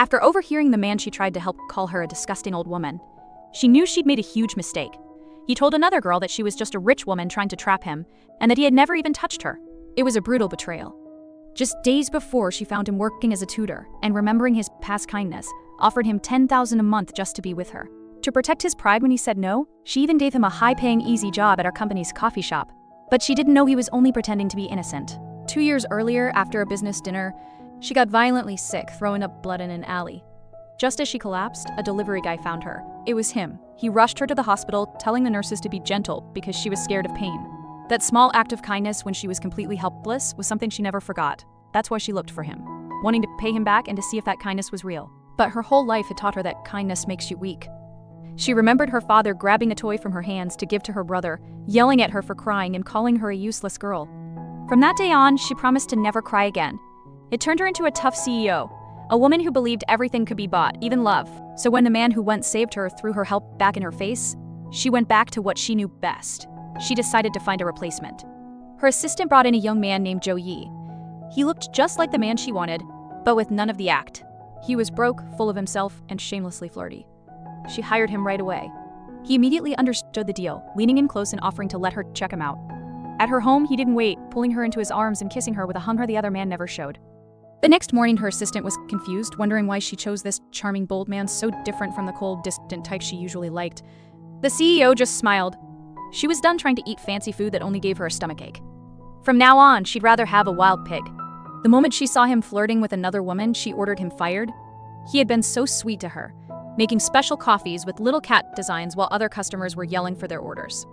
After overhearing the man she tried to help call her a disgusting old woman, she knew she'd made a huge mistake. He told another girl that she was just a rich woman trying to trap him, and that he had never even touched her. It was a brutal betrayal. Just days before, she found him working as a tutor, and remembering his past kindness, offered him $10,000 a month just to be with her. To protect his pride when he said no, she even gave him a high-paying, easy job at our company's coffee shop. But she didn't know he was only pretending to be innocent. 2 years earlier, after a business dinner, she got violently sick, throwing up blood in an alley. Just as she collapsed, a delivery guy found her. It was him. He rushed her to the hospital, telling the nurses to be gentle because she was scared of pain. That small act of kindness when she was completely helpless was something she never forgot. That's why she looked for him, wanting to pay him back and to see if that kindness was real. But her whole life had taught her that kindness makes you weak. She remembered her father grabbing a toy from her hands to give to her brother, yelling at her for crying and calling her a useless girl. From that day on, she promised to never cry again. It turned her into a tough CEO, a woman who believed everything could be bought, even love. So when the man who once saved her threw her help back in her face, she went back to what she knew best. She decided to find a replacement. Her assistant brought in a young man named Joe Yi. He looked just like the man she wanted, but with none of the act. He was broke, full of himself, and shamelessly flirty. She hired him right away. He immediately understood the deal, leaning in close and offering to let her check him out. At her home, he didn't wait, pulling her into his arms and kissing her with a hunger the other man never showed. The next morning, her assistant was confused, wondering why she chose this charming, bold man so different from the cold, distant type she usually liked. The CEO just smiled. She was done trying to eat fancy food that only gave her a stomachache. From now on, she'd rather have a wild pig. The moment she saw him flirting with another woman, she ordered him fired. He had been so sweet to her, making special coffees with little cat designs while other customers were yelling for their orders.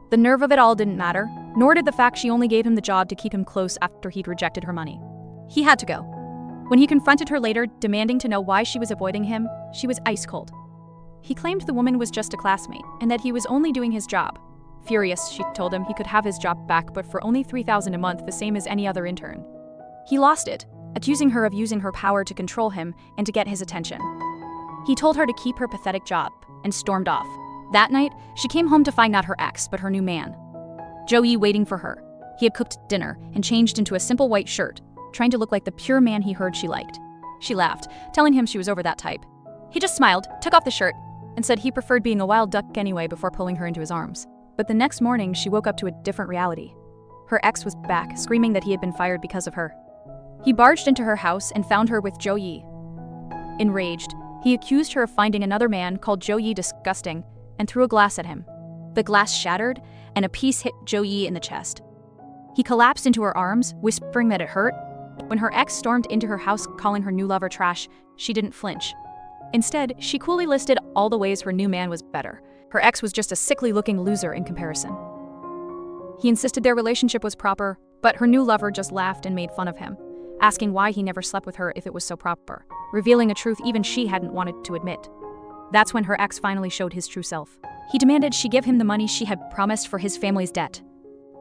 The nerve of it all didn't matter, nor did the fact she only gave him the job to keep him close after he'd rejected her money. He had to go. When he confronted her later, demanding to know why she was avoiding him, she was ice cold. He claimed the woman was just a classmate, and that he was only doing his job. Furious, she told him he could have his job back, but for only $3,000 a month, the same as any other intern. He lost it, accusing her of using her power to control him and to get his attention. He told her to keep her pathetic job, and stormed off. That night, she came home to find not her ex, but her new man. Joey waiting for her. He had cooked dinner and changed into a simple white shirt, trying to look like the pure man he heard she liked. She laughed, telling him she was over that type. He just smiled, took off the shirt, and said he preferred being a wild duck anyway before pulling her into his arms. But the next morning, she woke up to a different reality. Her ex was back, screaming that he had been fired because of her. He barged into her house and found her with Joe Yi. Enraged, he accused her of finding another man, called Joe Yi disgusting, and threw a glass at him. The glass shattered, and a piece hit Joe Yi in the chest. He collapsed into her arms, whispering that it hurt. When her ex stormed into her house calling her new lover trash, she didn't flinch. Instead, she coolly listed all the ways her new man was better. Her ex was just a sickly-looking loser in comparison. He insisted their relationship was proper, but her new lover just laughed and made fun of him, asking why he never slept with her if it was so proper, revealing a truth even she hadn't wanted to admit. That's when her ex finally showed his true self. He demanded she give him the money she had promised for his family's debt.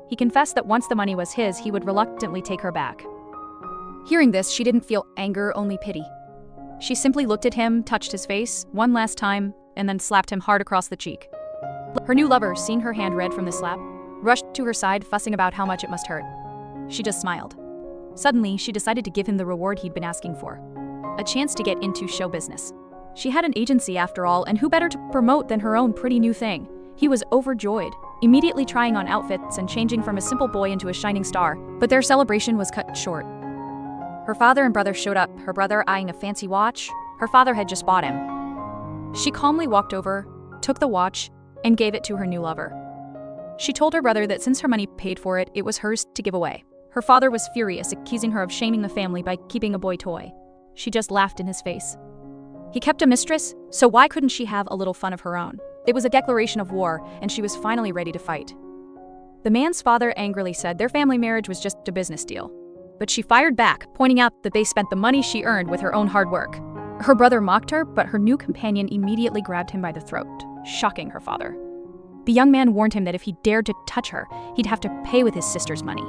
He confessed that once the money was his, he would reluctantly take her back. Hearing this, she didn't feel anger, only pity. She simply looked at him, touched his face one last time, and then slapped him hard across the cheek. Her new lover, seeing her hand red from the slap, rushed to her side, fussing about how much it must hurt. She just smiled. Suddenly, she decided to give him the reward he'd been asking for. A chance to get into show business. She had an agency after all, and who better to promote than her own pretty new thing? He was overjoyed, immediately trying on outfits and changing from a simple boy into a shining star, but their celebration was cut short. Her father and brother showed up, her brother eyeing a fancy watch her father had just bought him. She calmly walked over, took the watch, and gave it to her new lover. She told her brother that since her money paid for it, it was hers to give away. Her father was furious, accusing her of shaming the family by keeping a boy toy. She just laughed in his face. He kept a mistress, so why couldn't she have a little fun of her own? It was a declaration of war, and she was finally ready to fight. The man's father angrily said their family marriage was just a business deal. But she fired back, pointing out that they spent the money she earned with her own hard work. Her brother mocked her, but her new companion immediately grabbed him by the throat, shocking her father. The young man warned him that if he dared to touch her, he'd have to pay with his sister's money.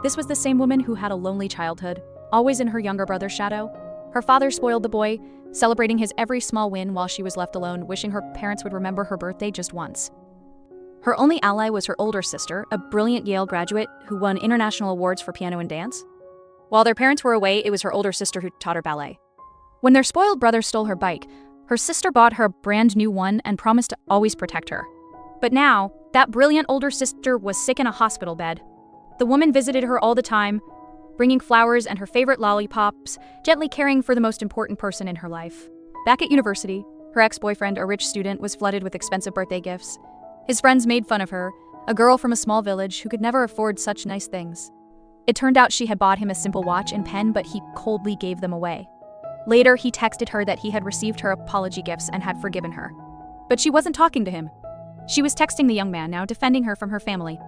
This was the same woman who had a lonely childhood, always in her younger brother's shadow. Her father spoiled the boy, celebrating his every small win while she was left alone, wishing her parents would remember her birthday just once. Her only ally was her older sister, a brilliant Yale graduate who won international awards for piano and dance. While their parents were away, it was her older sister who taught her ballet. When their spoiled brother stole her bike, her sister bought her a brand new one and promised to always protect her. But now, that brilliant older sister was sick in a hospital bed. The woman visited her all the time, bringing flowers and her favorite lollipops, gently caring for the most important person in her life. Back at university, her ex-boyfriend, a rich student, was flooded with expensive birthday gifts. His friends made fun of her, a girl from a small village who could never afford such nice things. It turned out she had bought him a simple watch and pen, but he coldly gave them away. Later, he texted her that he had received her apology gifts and had forgiven her. But she wasn't talking to him. She was texting the young man, now defending her from her family.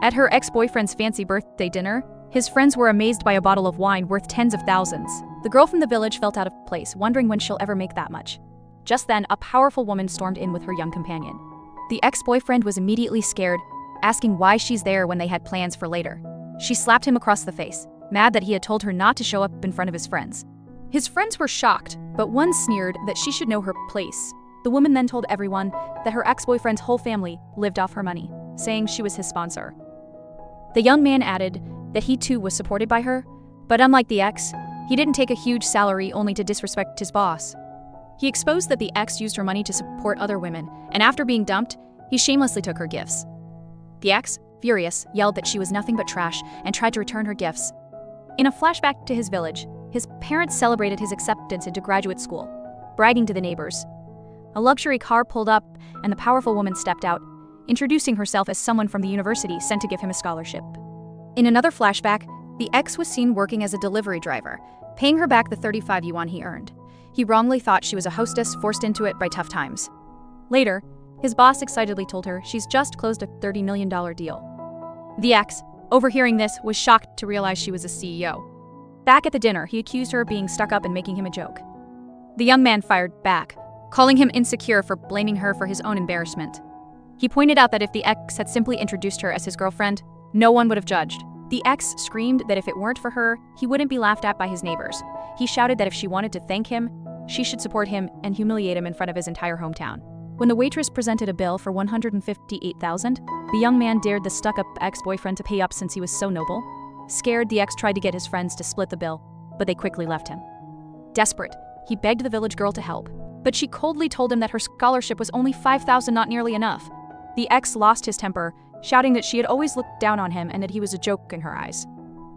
At her ex-boyfriend's fancy birthday dinner, his friends were amazed by a bottle of wine worth tens of thousands. The girl from the village felt out of place, wondering when she'll ever make that much. Just then, a powerful woman stormed in with her young companion. The ex-boyfriend was immediately scared, asking why she's there when they had plans for later. She slapped him across the face, mad that he had told her not to show up in front of his friends. His friends were shocked, but one sneered that she should know her place. The woman then told everyone that her ex-boyfriend's whole family lived off her money, saying she was his sponsor. The young man added that he too was supported by her, but unlike the ex, he didn't take a huge salary only to disrespect his boss. He exposed that the ex used her money to support other women, and after being dumped, he shamelessly took her gifts. The ex, furious, yelled that she was nothing but trash and tried to return her gifts. In a flashback to his village, his parents celebrated his acceptance into graduate school, bragging to the neighbors. A luxury car pulled up, and the powerful woman stepped out, introducing herself as someone from the university sent to give him a scholarship. In another flashback, the ex was seen working as a delivery driver, paying her back the 35 yuan he earned. He wrongly thought she was a hostess forced into it by tough times. Later, his boss excitedly told her she's just closed a $30 million deal. The ex, overhearing this, was shocked to realize she was a CEO. Back at the dinner, he accused her of being stuck up and making him a joke. The young man fired back, calling him insecure for blaming her for his own embarrassment. He pointed out that if the ex had simply introduced her as his girlfriend, no one would have judged. The ex screamed that if it weren't for her, he wouldn't be laughed at by his neighbors. He shouted that if she wanted to thank him, she should support him and humiliate him in front of his entire hometown. When the waitress presented a bill for 158,000, the young man dared the stuck-up ex-boyfriend to pay up since he was so noble. Scared, the ex tried to get his friends to split the bill, but they quickly left him. Desperate, he begged the village girl to help, but she coldly told him that her scholarship was only 5,000, not nearly enough. The ex lost his temper, shouting that she had always looked down on him and that he was a joke in her eyes.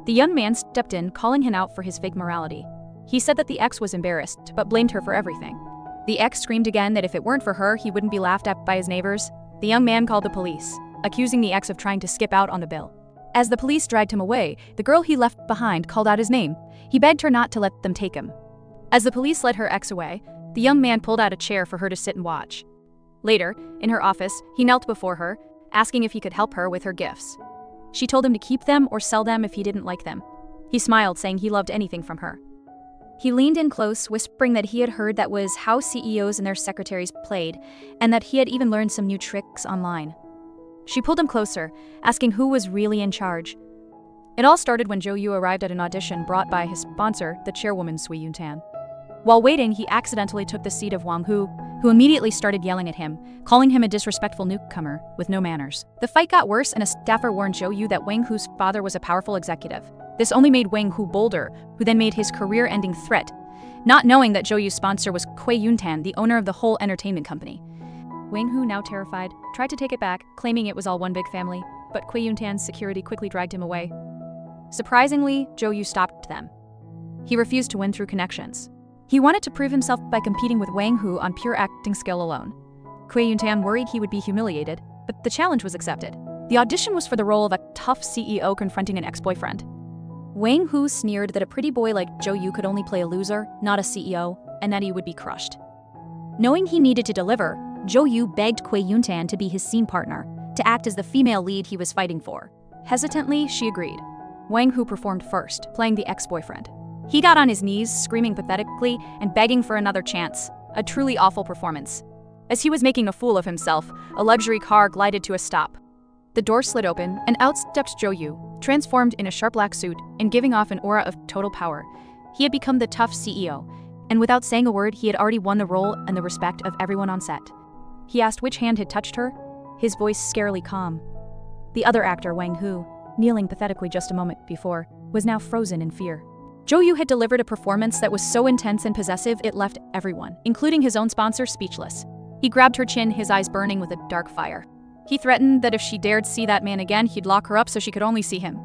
The young man stepped in, calling him out for his fake morality. He said that the ex was embarrassed, but blamed her for everything. The ex screamed again that if it weren't for her, he wouldn't be laughed at by his neighbors. The young man called the police, accusing the ex of trying to skip out on the bill. As the police dragged him away, the girl he left behind called out his name. He begged her not to let them take him. As the police led her ex away, the young man pulled out a chair for her to sit and watch. Later, in her office, he knelt before her, asking if he could help her with her gifts. She told him to keep them or sell them if he didn't like them. He smiled, saying he loved anything from her. He leaned in close, whispering that he had heard that was how CEOs and their secretaries played, and that he had even learned some new tricks online. She pulled him closer, asking who was really in charge. It all started when Zhou Yu arrived at an audition brought by his sponsor, the chairwoman Sui Yuntan. While waiting, he accidentally took the seat of Wang Hu, who immediately started yelling at him, calling him a disrespectful newcomer with no manners. The fight got worse, and a staffer warned Zhou Yu that Wang Hu's father was a powerful executive. This only made Wang Hu bolder, who then made his career-ending threat, not knowing that Zhou Yu's sponsor was Kui Yuntan, the owner of the whole entertainment company. Wang Hu, now terrified, tried to take it back, claiming it was all one big family, but Kui Yuntan's security quickly dragged him away. Surprisingly, Zhou Yu stopped them. He refused to win through connections. He wanted to prove himself by competing with Wang Hu on pure acting skill alone. Kui Yuntan worried he would be humiliated, but the challenge was accepted. The audition was for the role of a tough CEO confronting an ex-boyfriend. Wang Hu sneered that a pretty boy like Zhou Yu could only play a loser, not a CEO, and that he would be crushed. Knowing he needed to deliver, Zhou Yu begged Kui Yuntan to be his scene partner, to act as the female lead he was fighting for. Hesitantly, she agreed. Wang Hu performed first, playing the ex-boyfriend. He got on his knees, screaming pathetically and begging for another chance, a truly awful performance. As he was making a fool of himself, a luxury car glided to a stop. The door slid open, and out stepped Zhou Yu, transformed in a sharp black suit and giving off an aura of total power. He had become the tough CEO, and without saying a word, he had already won the role and the respect of everyone on set. He asked which hand had touched her, his voice scarily calm. The other actor, Wang Hu, kneeling pathetically just a moment before, was now frozen in fear. Jo-yu had delivered a performance that was so intense and possessive it left everyone, including his own sponsor, speechless. He grabbed her chin, his eyes burning with a dark fire. He threatened that if she dared see that man again, he'd lock her up so she could only see him.